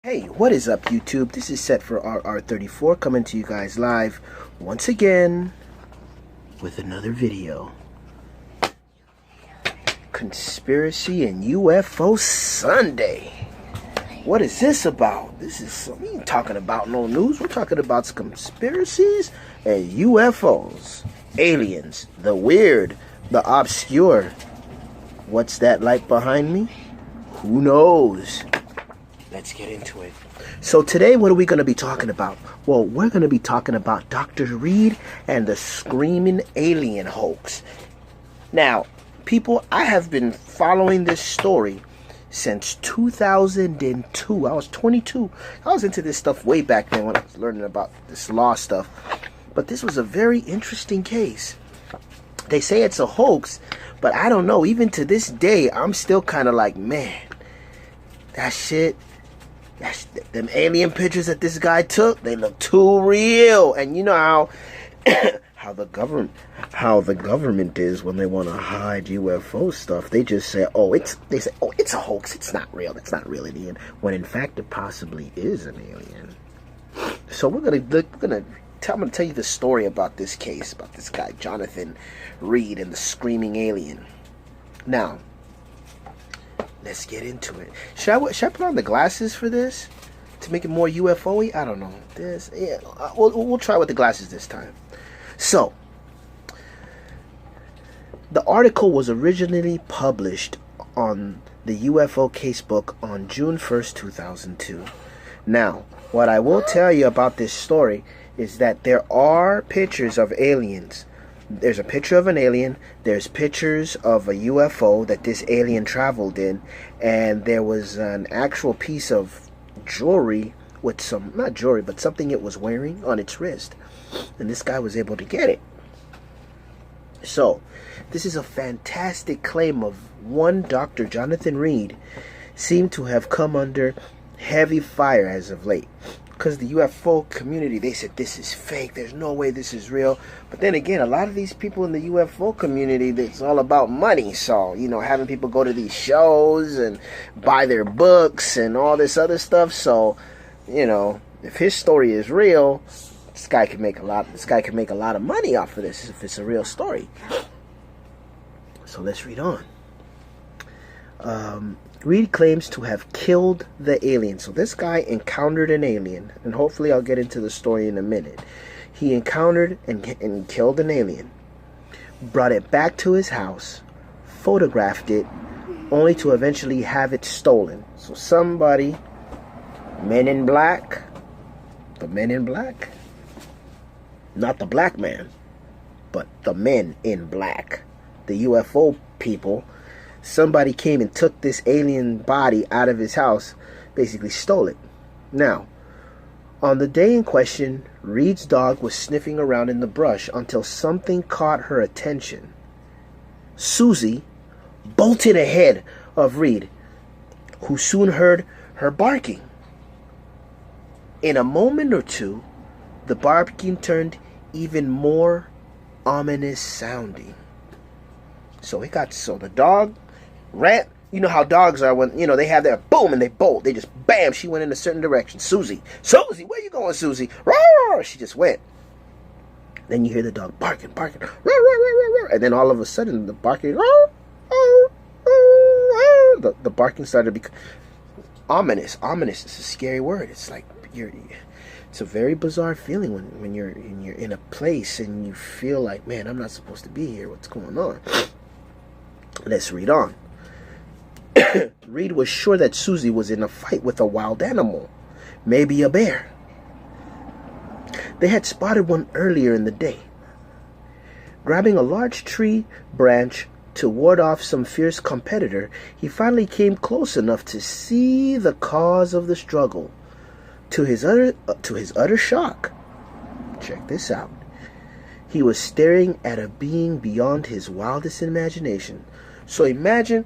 Hey, what is up YouTube? This is Set for RR34 coming to you guys live once again with another video. Conspiracy and UFO Sunday. What is this about? We ain't talking about no news. We're talking about conspiracies and UFOs. Aliens, the weird, the obscure. What's that light behind me? Who knows? Let's get into it. So today, what are we going to be talking about? Well, we're going to be talking about Dr. Reed and the screaming alien hoax. Now, people, I have been following this story since 2002. I was 22. I was into this stuff way back then when I was learning about this law stuff. But this was a very interesting case. They say it's a hoax, but I don't know. Even to this day, I'm still kind of like, man, that shit... them alien pictures that this guy took, they look too real. And you know how how the government is when they want to hide UFO stuff. They just say, it's a hoax. It's not real. It's not really an alien. When in fact it possibly is an alien. So I'm gonna tell you the story about this case, about this guy Jonathan Reed and the screaming alien. Now, let's get into it. Should I put on the glasses for this to make it more UFO-y? I don't know. We'll try with the glasses this time. So, the article was originally published on the UFO Casebook on June 1st, 2002. Now, what I will tell you about this story is that there are pictures of aliens. There's a picture of an alien, there's pictures of a UFO that this alien traveled in, and there was an actual piece of jewelry with not jewelry, but something it was wearing on its wrist. And this guy was able to get it. So, this is a fantastic claim of one Dr. Jonathan Reed seemed to have come under heavy fire as of late. Because the UFO community, they said this is fake, there's no way this is real. But then again, a lot of these people in the UFO community, it's all about money. So, having people go to these shows and buy their books and all this other stuff. So, if his story is real, this guy can make a lot of money off of this if it's a real story. So let's read on. Reed claims to have killed the alien. So this guy encountered an alien, and hopefully I'll get into the story in a minute. He encountered and killed an alien, brought it back to his house, photographed it, only to eventually have it stolen. So somebody, men in black, the men in black, not the black man, but the men in black, the UFO people. Somebody came and took this alien body out of his house, basically stole it. Now, on the day in question, Reed's dog was sniffing around in the brush until something caught her attention. Susie bolted ahead of Reed, who soon heard her barking. In a moment or two, the barking turned even more ominous sounding. So the dog ran. You know how dogs are when, they have their boom and they bolt. They just, bam, she went in a certain direction. Susie, where you going, Susie? Roar! She just went. Then you hear the dog barking. Roar, roar, roar, roar. And then all of a sudden, the barking, roar, roar, roar, roar. The barking started to become ominous. Ominous is a scary word. It's like, it's a very bizarre feeling when you're in a place and you feel like, man, I'm not supposed to be here. What's going on? Let's read on. Reed was sure that Susie was in a fight with a wild animal, maybe a bear. They had spotted one earlier in the day. Grabbing a large tree branch to ward off some fierce competitor, he finally came close enough to see the cause of the struggle. To his utter shock, check this out, he was staring at a being beyond his wildest imagination. So imagine,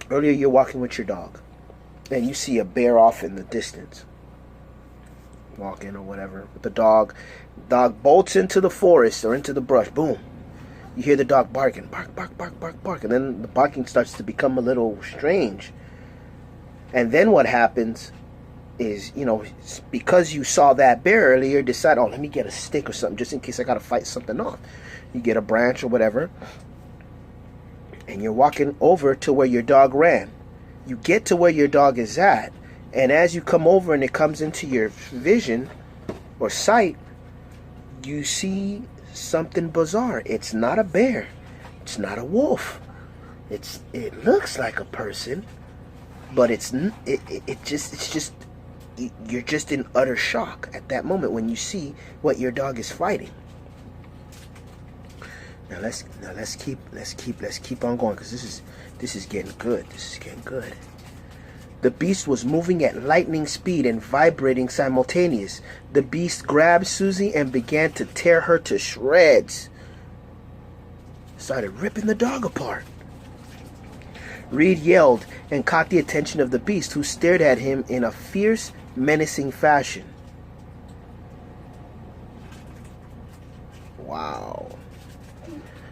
earlier you're walking with your dog, and you see a bear off in the distance, walking or whatever, with the dog. Dog bolts into the forest or into the brush, boom. You hear the dog barking, bark, bark, bark, bark, bark, and then the barking starts to become a little strange. And then what happens is, you know, because you saw that bear earlier, decide, oh, let me get a stick or something just in case I gotta fight something off. You get a branch or whatever, and you're walking over to where your dog ran. You get to where your dog is at, and as you come over and it comes into your vision or sight, you see something bizarre. It's not a bear. It's not a wolf. It looks like a person, but you're just in utter shock at that moment when you see what your dog is fighting. Now let's keep on going, because this is getting good. This is getting good. The beast was moving at lightning speed and vibrating simultaneous. The beast grabbed Susie and began to tear her to shreds. Started ripping the dog apart. Reed yelled and caught the attention of the beast, who stared at him in a fierce, menacing fashion. Wow.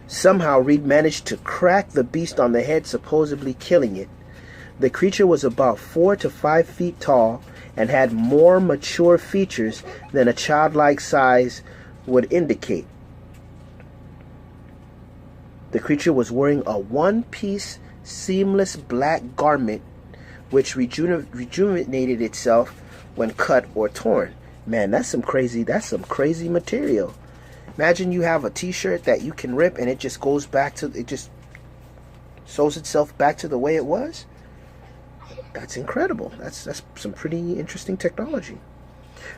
Somehow Reed managed to crack the beast on the head, supposedly killing it. The creature was about 4 to 5 feet tall and had more mature features than a childlike size would indicate. The creature was wearing a one-piece, seamless black garment which rejuvenated itself when cut or torn. Man, that's some crazy material. Imagine you have a t-shirt that you can rip and it just sews itself back to the way it was. That's incredible. That's some pretty interesting technology.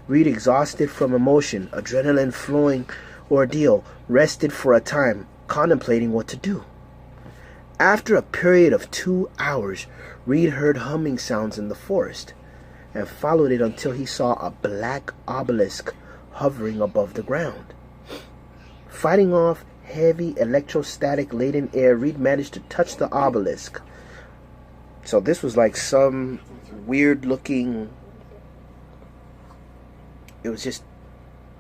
Reed, exhausted from emotion, adrenaline flowing ordeal, rested for a time, contemplating what to do. After a period of 2 hours, Reed heard humming sounds in the forest and followed it until he saw a black obelisk hovering above the ground. Fighting off heavy electrostatic-laden air, Reed managed to touch the obelisk. So this was like some weird-looking... It was just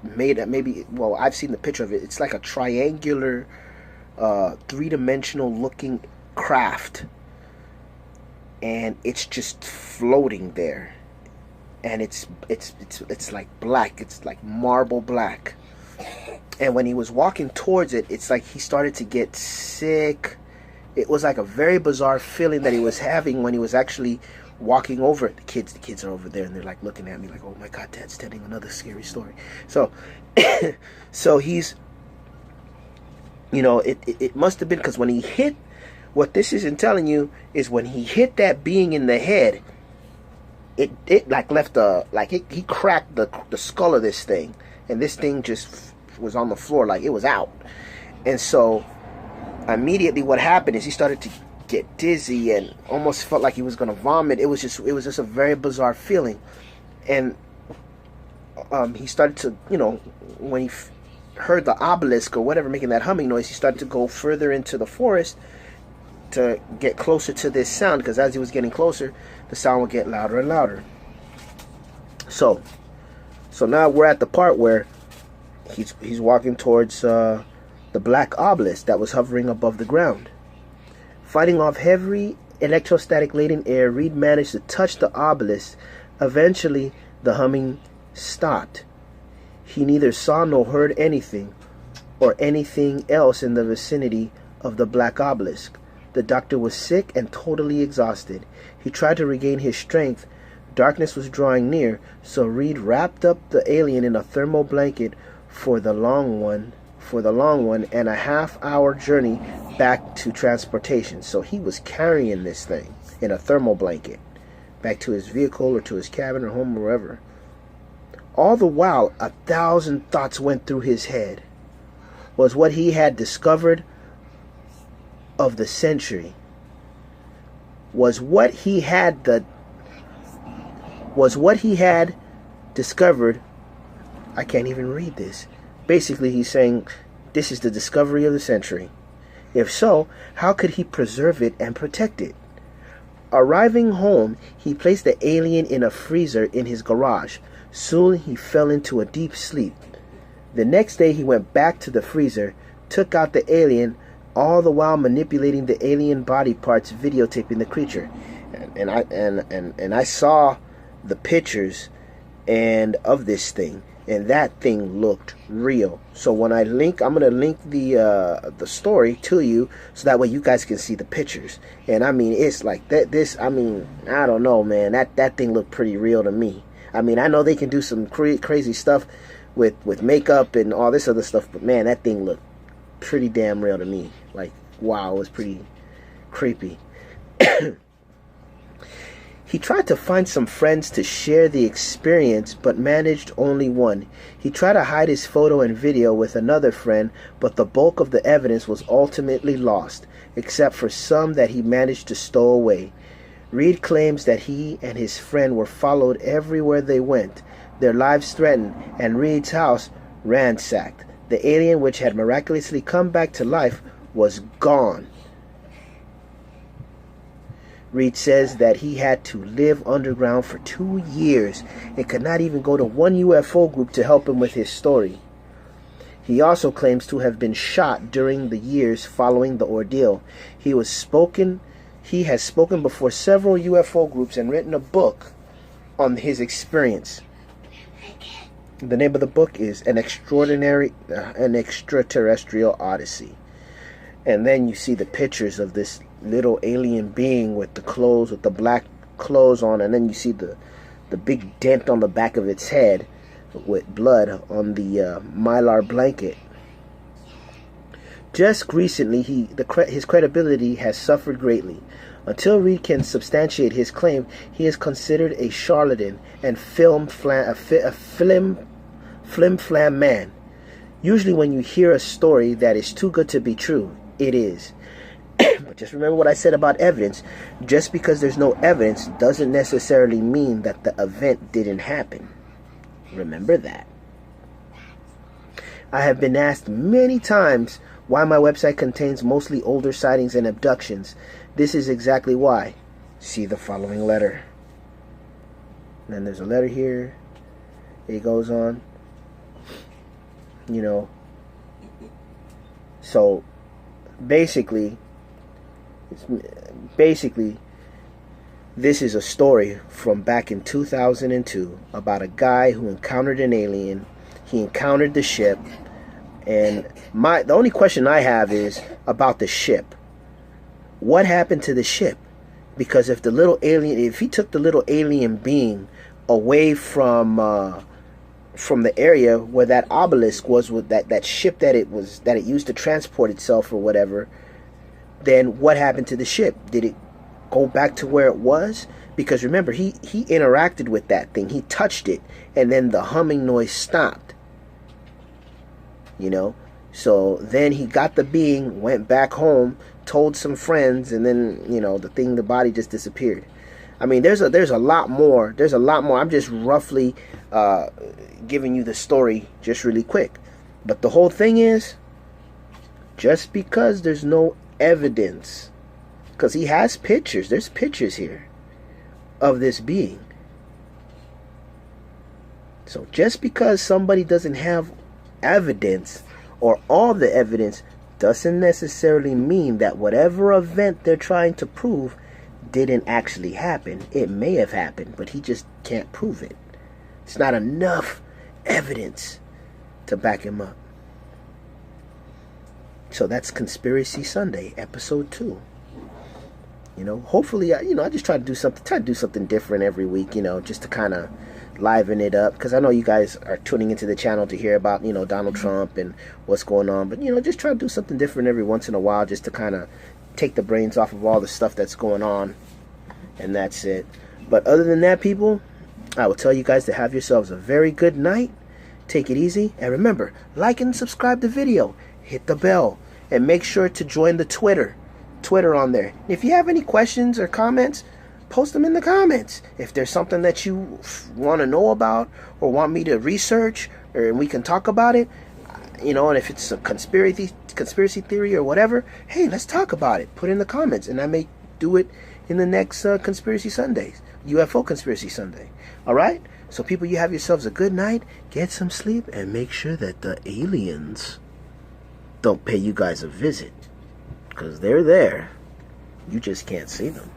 made, maybe... Well, I've seen the picture of it. It's like a triangular, three-dimensional looking craft. And it's just floating there. And it's like black. It's like marble black. And when he was walking towards it, it's like he started to get sick. It was like a very bizarre feeling that he was having when he was actually walking over it. The kids are over there and they're like looking at me like, oh my God, Dad's telling another scary story. So, so he's, you know, it must have been because when he hit, what this isn't telling you is when he hit that being in the head, it like left he cracked the skull of this thing, and this thing just was on the floor like it was out. And so immediately what happened is he started to get dizzy and almost felt like he was going to vomit. It was just a very bizarre feeling. And he started to, you know, when he heard the obelisk or whatever making that humming noise, he started to go further into the forest to get closer to this sound, because as he was getting closer, the sound would get louder and louder. So now we're at the part where he's walking towards the black obelisk that was hovering above the ground. Fighting off heavy electrostatic-laden air, Reed managed to touch the obelisk. Eventually, the humming stopped. He neither saw nor heard anything or anything else in the vicinity of the black obelisk. The doctor was sick and totally exhausted. He tried to regain his strength. Darkness was drawing near, so Reed wrapped up the alien in a thermal blanket for the long one and a half-hour journey back to transportation. So he was carrying this thing in a thermal blanket back to his vehicle or to his cabin or home or wherever. All the while, 1,000 thoughts went through his head. Was what he had discovered of the century? Was what he had discovered? I can't even read this. Basically, he's saying this is the discovery of the century. If so, how could he preserve it and protect it? Arriving home, he placed the alien in a freezer in his garage. Soon he fell into a deep sleep. The next day he went back to the freezer, took out the alien, all the while manipulating the alien body parts, videotaping the creature. And I saw the pictures and of this thing, and that thing looked real. So when I'm gonna link the story to you, so that way you guys can see the pictures. And I mean, it's like that. I mean, I don't know, man. That thing looked pretty real to me. I mean, I know they can do some crazy stuff with makeup and all this other stuff, but man, that thing looked pretty damn real to me. Like, wow, it was pretty creepy. He tried to find some friends to share the experience, but managed only one. He tried to hide his photo and video with another friend, but the bulk of the evidence was ultimately lost, except for some that he managed to stow away. Reed claims that he and his friend were followed everywhere they went, their lives threatened, and Reed's house ransacked. The alien, which had miraculously come back to life, was gone. Reed says that he had to live underground for 2 years and could not even go to one UFO group to help him with his story. He also claims to have been shot during the years following the ordeal. He has spoken before several UFO groups and written a book on his experience. The name of the book is An Extraterrestrial Odyssey. And then you see the pictures of this little alien being with the black clothes on, and then you see the big dent on the back of its head with blood on the mylar blanket. Just recently, his credibility has suffered greatly. Until Reed can substantiate his claim, he is considered a charlatan and flim-flam man. Usually when you hear a story that is too good to be true, it is. But just remember what I said about evidence. Just because there's no evidence doesn't necessarily mean that the event didn't happen. Remember that. I have been asked many times why my website contains mostly older sightings and abductions. This is exactly why. See the following letter. And then there's a letter here. It goes on. So basically, this is a story from back in 2002 about a guy who encountered an alien. He encountered the ship, and the only question I have is about the ship. What happened to the ship? Because if he took the little alien being away from the area where that obelisk was, with that ship that it used to transport itself or whatever, then what happened to the ship? Did it go back to where it was? Because remember, he interacted with that thing. He touched it, and then the humming noise stopped. So then he got the being, went back home, told some friends, and then the body just disappeared. I mean, there's a lot more. There's a lot more. I'm just roughly giving you the story just really quick. But the whole thing is, just because there's no evidence, because he has pictures. There's pictures here of this being. So just because somebody doesn't have evidence or all the evidence doesn't necessarily mean that whatever event they're trying to prove didn't actually happen. It may have happened, but he just can't prove it. It's not enough evidence to back him up. So that's Conspiracy Sunday, episode 2. Hopefully, I just try to do something different every week, just to kind of liven it up, because I know you guys are tuning into the channel to hear about, Donald Trump and what's going on, but, just try to do something different every once in a while, just to kind of take the brains off of all the stuff that's going on, and that's it. But other than that, people, I will tell you guys to have yourselves a very good night. Take it easy, and remember, like and subscribe the video, hit the bell, and make sure to join the Twitter on there. If you have any questions or comments, post them in the comments. If there's something that you want to know about or want me to research, or we can talk about it, and if it's a conspiracy theory or whatever, hey, let's talk about it. Put it in the comments, and I may do it in the next Conspiracy Sundays, UFO Conspiracy Sunday. All right? So people, you have yourselves a good night, get some sleep, and make sure that the aliens don't pay you guys a visit, because they're there. You just can't see them.